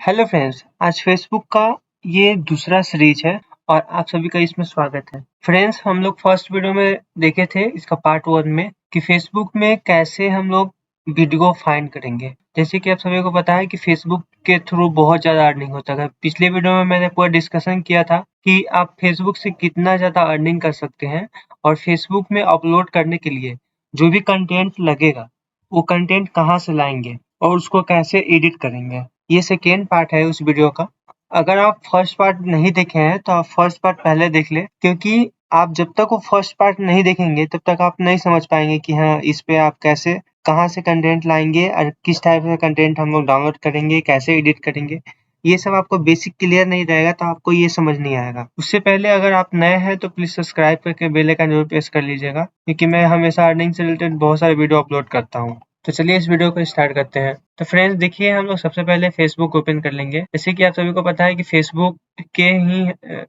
Hello friends, आज Facebook का ये दूसरा सीरीज है और आप सभी का इसमें स्वागत है। फ्रेंड्स, हम लोग फर्स्ट वीडियो में देखे थे इसका पार्ट 1 में कि फेसबुक में कैसे हम लोग वीडियो फाइंड करेंगे। जैसे कि आप सभी को पता है कि फेसबुक के थ्रू बहुत ज़्यादा अर्निंग होता है। पिछले वीडियो में मैंने पूरा डिस्कशन किया था कि आप फेसबुक से कितना ज़्यादा अर्निंग कर सकते हैं और फेसबुक में अपलोड करने के लिए जो भी कंटेंट लगेगा, वो कंटेंट कहाँ से लाएँगे और उसको कैसे एडिट करेंगे। ये सेकेंड पार्ट है उस वीडियो का। अगर आप फर्स्ट पार्ट नहीं देखे हैं तो आप फर्स्ट पार्ट पहले देख लें, क्योंकि आप जब तक वो फर्स्ट पार्ट नहीं देखेंगे तब तक आप नहीं समझ पाएंगे कि हाँ, इस पे आप कैसे कहाँ से कंटेंट लाएंगे और किस टाइप का कंटेंट हम लोग डाउनलोड करेंगे, कैसे एडिट करेंगे। ये सब आपको बेसिक क्लियर नहीं रहेगा तो आपको ये समझ नहीं आएगा। उससे पहले अगर आप नए हैं तो प्लीज सब्सक्राइब करके बेल आइकन जरूर प्रेस कर लीजिएगा, क्योंकि मैं हमेशा अर्निंग से रिलेटेड बहुत सारे वीडियो अपलोड करता हूँ। तो चलिए इस वीडियो को स्टार्ट करते हैं। तो फ्रेंड्स देखिए, हम लोग सबसे पहले फेसबुक ओपन कर लेंगे। जैसे कि आप सभी को पता है कि फेसबुक के ही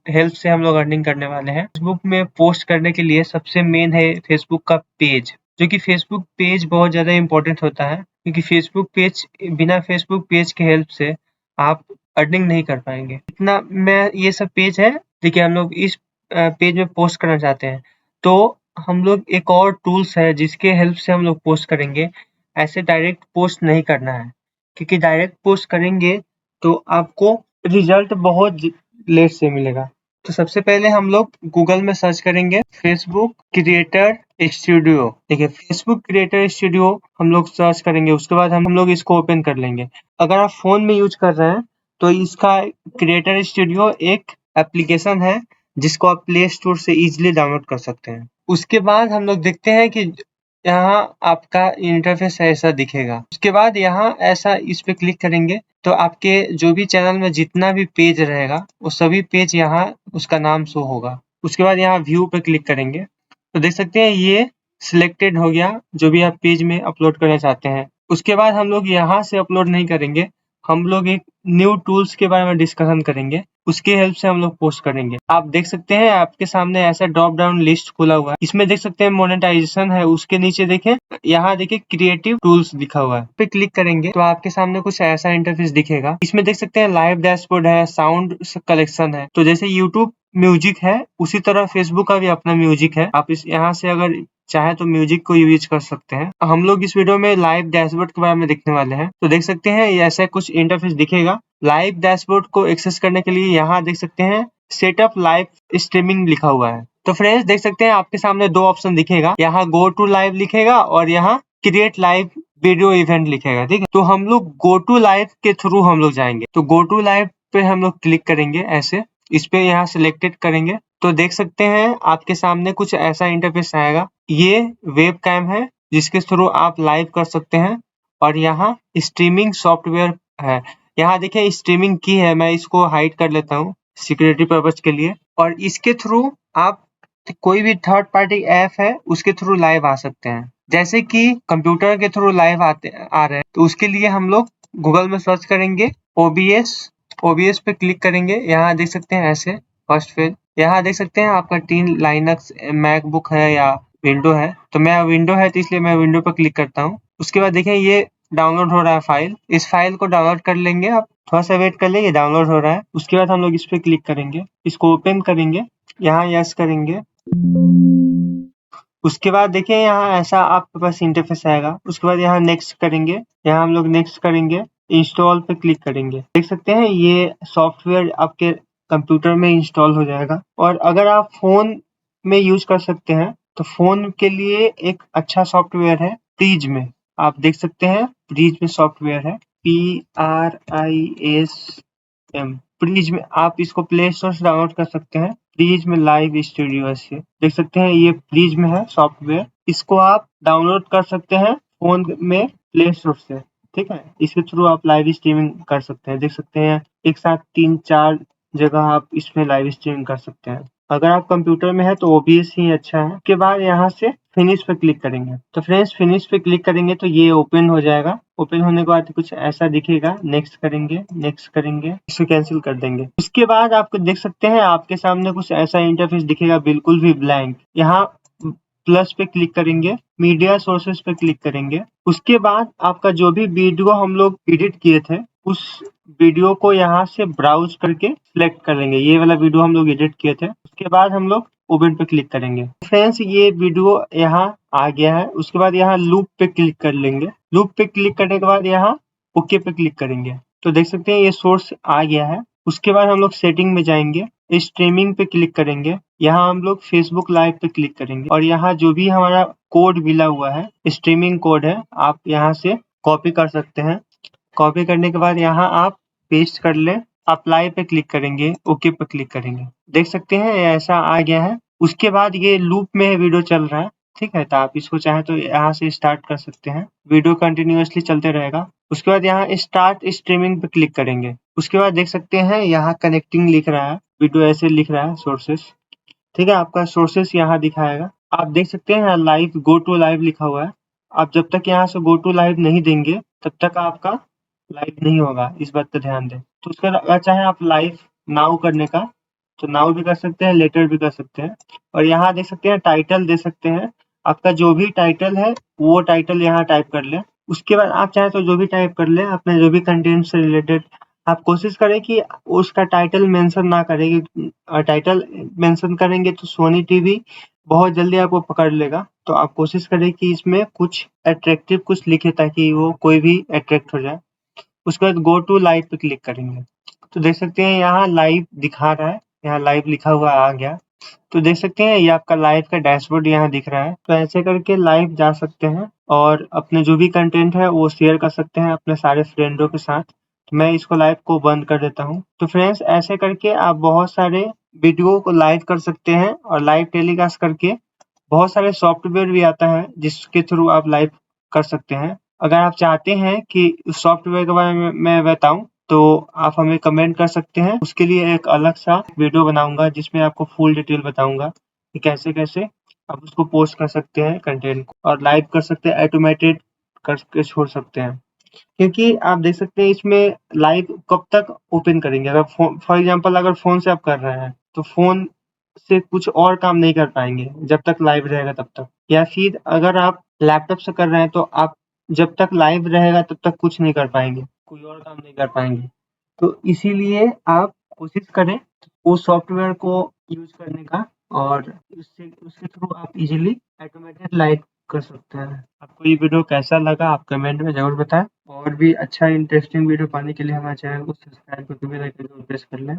हेल्प से हम लोग अर्निंग करने वाले हैं। फेसबुक में पोस्ट करने के लिए सबसे मेन है फेसबुक का पेज, जो कि फेसबुक पेज बहुत ज़्यादा इंपॉर्टेंट होता है, क्योंकि फेसबुक पेज बिना फेसबुक पेज के हेल्प से आप अर्निंग नहीं कर पाएंगे। इतना मैं ये सब पेज है, देखिए हम लोग इस पेज में पोस्ट करना चाहते हैं तो हम लोग एक और टूल्स है जिसके हेल्प से हम लोग पोस्ट करेंगे। ऐसे डायरेक्ट पोस्ट नहीं करना है, क्योंकि डायरेक्ट पोस्ट करेंगे तो आपको रिजल्ट बहुत लेट से मिलेगा। तो सबसे पहले हम लोग गूगल में सर्च करेंगे फेसबुक क्रिएटर स्टूडियो। देखिए, फेसबुक क्रिएटर स्टूडियो हम लोग सर्च करेंगे, उसके बाद हम लोग इसको ओपन कर लेंगे। अगर आप फोन में यूज कर रहे हैं तो इसका क्रिएटर स्टूडियो एक एप्लीकेशन है जिसको आप प्ले स्टोर से इजीली डाउनलोड कर सकते हैं। उसके बाद हम लोग देखते हैं कि यहाँ आपका इंटरफेस ऐसा दिखेगा। उसके बाद यहाँ ऐसा इस पे क्लिक करेंगे तो आपके जो भी चैनल में जितना भी पेज रहेगा वो सभी पेज यहाँ उसका नाम शो होगा। उसके बाद यहाँ व्यू पे क्लिक करेंगे तो देख सकते हैं ये सिलेक्टेड हो गया जो भी आप पेज में अपलोड करना चाहते हैं। उसके बाद हम लोग यहाँ से अपलोड नहीं करेंगे, हम लोग एक न्यू टूल्स के बारे में डिस्कशन करेंगे, उसके हेल्प से हम लोग पोस्ट करेंगे। आप देख सकते हैं आपके सामने ऐसा ड्रॉप डाउन लिस्ट खुला हुआ है। इसमें देख सकते हैं मोनेटाइजेशन है, उसके नीचे देखें यहाँ देखिए क्रिएटिव टूल्स लिखा हुआ है। पे क्लिक करेंगे तो आपके सामने कुछ ऐसा इंटरफेस दिखेगा। इसमें देख सकते हैं लाइव डैशबोर्ड है, साउंड कलेक्शन है। तो जैसे यूट्यूब म्यूजिक है उसी तरह फेसबुक का भी अपना म्यूजिक है। आप इस यहाँ से अगर चाहे तो म्यूजिक को यूज कर सकते हैं। हम लोग इस वीडियो में लाइव डैशबोर्ड के बारे में देखने वाले हैं। तो देख सकते हैं ये ऐसा कुछ इंटरफेस दिखेगा। लाइव डैशबोर्ड को एक्सेस करने के लिए यहाँ देख सकते हैं सेटअप लाइव स्ट्रीमिंग लिखा हुआ है। तो फ्रेंड्स देख सकते हैं आपके सामने दो ऑप्शन दिखेगा, यहाँ गो टू लाइव लिखेगा और यहाँ क्रिएट लाइव वीडियो इवेंट लिखेगा। ठीक है, तो हम लोग गो टू लाइव के थ्रू हम लोग जाएंगे। तो गो टू लाइव पे हम लोग क्लिक करेंगे, ऐसे इस पे यहाँ सिलेक्टेड करेंगे तो देख सकते हैं आपके सामने कुछ ऐसा इंटरफेस आएगा। ये वेब कैम है जिसके थ्रू आप लाइव कर सकते हैं और यहाँ स्ट्रीमिंग सॉफ्टवेयर है। यहाँ देखिए स्ट्रीमिंग की है, मैं इसको हाइड कर लेता हूँ सिक्योरिटी पर्पज के लिए। और इसके थ्रू आप कोई भी थर्ड पार्टी ऐप है उसके थ्रू लाइव आ सकते हैं। जैसे कि कंप्यूटर के थ्रू लाइव आ रहे हैं तो उसके लिए हम लोग गूगल में सर्च करेंगे OBS पे क्लिक करेंगे। यहाँ देख सकते हैं ऐसे फर्स्ट पेज, यहाँ देख सकते हैं आपका 3 लाइनक्स मैकबुक है या विंडो है। तो मैं विंडो है तो इसलिए मैं विंडो पर क्लिक करता हूँ। उसके बाद देखिए ये डाउनलोड हो रहा है फाइल, इस फाइल को डाउनलोड कर लेंगे। आप थोड़ा सा वेट कर ले, ये डाउनलोड हो रहा है। उसके बाद हम लोग इस पे क्लिक करेंगे, इसको ओपन करेंगे, यहाँ यस करेंगे। उसके बाद देखिए यहाँ ऐसा आपके पास इंटरफेस आएगा। उसके बाद यहाँ नेक्स्ट करेंगे, यहाँ हम लोग नेक्स्ट करेंगे, इंस्टॉल पे क्लिक करेंगे। देख सकते हैं ये सॉफ्टवेयर आपके कंप्यूटर में इंस्टॉल हो जाएगा। और अगर आप फोन में यूज कर सकते हैं तो फोन के लिए एक अच्छा सॉफ्टवेयर है प्रीज में। आप देख सकते हैं प्रीज में सॉफ्टवेयर है PRISM। प्रीज में आप इसको प्ले स्टोर से डाउनलोड कर सकते हैं। प्रीज में लाइव स्टूडियो से देख सकते हैं ये प्रीज में है सॉफ्टवेयर, इसको आप डाउनलोड कर सकते हैं फोन में प्ले स्टोर से। ठीक है, इसके थ्रू आप लाइव स्ट्रीमिंग कर सकते हैं। देख सकते हैं एक साथ 3-4 जगह आप इसमें लाइव स्ट्रीमिंग कर सकते हैं। अगर आप कंप्यूटर में है तो OBS ही अच्छा है। उसके बाद यहाँ से फिनिश पे क्लिक करेंगे। तो फ्रेंड्स फिनिश पे क्लिक करेंगे तो ये ओपन हो जाएगा। ओपन होने के बाद कुछ ऐसा दिखेगा, नेक्स्ट करेंगे, नेक्स्ट करेंगे, इसको कैंसिल कर देंगे। उसके बाद आपको देख सकते हैं आपके सामने कुछ ऐसा इंटरफेस दिखेगा बिल्कुल भी ब्लैंक। यहाँ प्लस पे क्लिक करेंगे, मीडिया सोर्सेस पे क्लिक करेंगे। उसके बाद आपका जो भी वीडियो हम लोग एडिट किए थे उस वीडियो को यहाँ से ब्राउज करके सिलेक्ट कर लेंगे। ये वाला वीडियो हम लोग एडिट किए थे। उसके बाद हम लोग ओपन पे क्लिक करेंगे। फ्रेंड्स ये वीडियो यहाँ आ गया है। उसके बाद यहाँ लूप पे क्लिक कर लेंगे। लूप पे क्लिक करने के बाद यहाँ ओके पे क्लिक करेंगे। तो देख सकते हैं ये सोर्स आ गया है। उसके बाद हम लोग सेटिंग में जाएंगे, स्ट्रीमिंग पे क्लिक करेंगे। यहाँ हम लोग फेसबुक लाइव पे क्लिक करेंगे और यहाँ जो भी हमारा कोड मिला हुआ है, स्ट्रीमिंग कोड है, आप यहाँ से कॉपी कर सकते हैं। कॉपी करने के बाद यहाँ आप पेस्ट कर लें। अप्लाई पे क्लिक करेंगे, ओके पे क्लिक करेंगे। देख सकते हैं ये ऐसा आ गया है। उसके बाद ये लूप में वीडियो चल रहा है, ठीक है। तो आप इसको चाहें तो यहाँ से स्टार्ट कर सकते हैं। वीडियो कंटिन्यूअसली चलते रहेगा। उसके बाद यहाँ स्टार्ट स्ट्रीमिंग पे क्लिक करेंगे। उसके बाद देख सकते हैं यहाँ कनेक्टिंग लिख रहा है, वीडियो ऐसे लिख रहा है सोर्सेस, ठीक है। आपका सोर्सेस यहाँ दिखाएगा। आप देख सकते हैं यहाँ लाइव गो टू लाइव लिखा हुआ है। आप जब तक यहाँ से गो टू लाइव नहीं देंगे तब तक आपका लाइव नहीं होगा, इस बात का ध्यान दें। तो उसके बाद अगर चाहे आप लाइव नाउ करने का तो नाउ भी कर सकते हैं, लेटर भी कर सकते हैं। और यहाँ देख सकते हैं टाइटल दे सकते हैं। आपका जो भी टाइटल है वो टाइटल यहाँ टाइप कर लें। उसके बाद आप चाहे तो जो भी टाइप कर लें, अपने जो भी कंटेंट से रिलेटेड। आप कोशिश करें कि उसका टाइटल मेंशन ना करें, टाइटल मेंशन करेंगे तो सोनी टीवी बहुत जल्दी आपको पकड़ लेगा। तो आप कोशिश करें कि इसमें कुछ अट्रैक्टिव कुछ लिखे ताकि वो कोई भी अट्रैक्ट हो जाए। उसके बाद गो टू लाइव पे क्लिक करेंगे। तो देख सकते हैं यहाँ लाइव दिखा रहा है, यहाँ लाइव लिखा हुआ आ गया। तो देख सकते हैं ये आपका लाइव का डैशबोर्ड यहाँ दिख रहा है। तो ऐसे करके लाइव जा सकते हैं और अपने जो भी कंटेंट है वो शेयर कर सकते हैं अपने सारे फ्रेंडों के साथ। तो मैं इसको लाइव को बंद कर देता हूँ। तो फ्रेंड्स ऐसे करके आप बहुत सारे वीडियो को लाइव कर सकते हैं और लाइव टेलीकास्ट करके बहुत सारे सॉफ्टवेयर भी आता है जिसके थ्रू आप लाइव कर सकते हैं। अगर आप चाहते हैं कि उस सॉफ्टवेयर के बारे में मैं बताऊं तो आप हमें कमेंट कर सकते हैं। उसके लिए एक अलग सा वीडियो बनाऊंगा जिसमें आपको फुल डिटेल बताऊंगा कि कैसे-कैसे आप उसको पोस्ट कर सकते हैं कंटेंट को और लाइव कर सकते हैं, ऑटोमेटेड करके छोड़ सकते हैं। क्योंकि आप देख सकते हैं इसमें लाइव कब तक ओपन करेंगे। अगर फॉर एग्जांपल अगर फ़ोन से आप कर रहे हैं तो फ़ोन से कुछ और काम नहीं कर पाएँगे जब तक लाइव रहेगा तब तक। या फिर अगर आप लैपटॉप से कर रहे हैं तो आप जब तक लाइव रहेगा तब तक कुछ नहीं कर पाएँगे, कोई और काम नहीं कर पाएँगे। तो इसीलिए आप कोशिश करें वो सॉफ्टवेयर को यूज़ करने का और उससे उसके थ्रू आप इज़िली ऑटोमेटेड लाइव कर सकते हैं। आपको ये वीडियो कैसा लगा आप कमेंट में ज़रूर बताएँ। और भी अच्छा इंटरेस्टिंग वीडियो पाने के लिए हमारे चैनल को सब्सक्राइब करके बेल आइकन को प्रेस कर लें।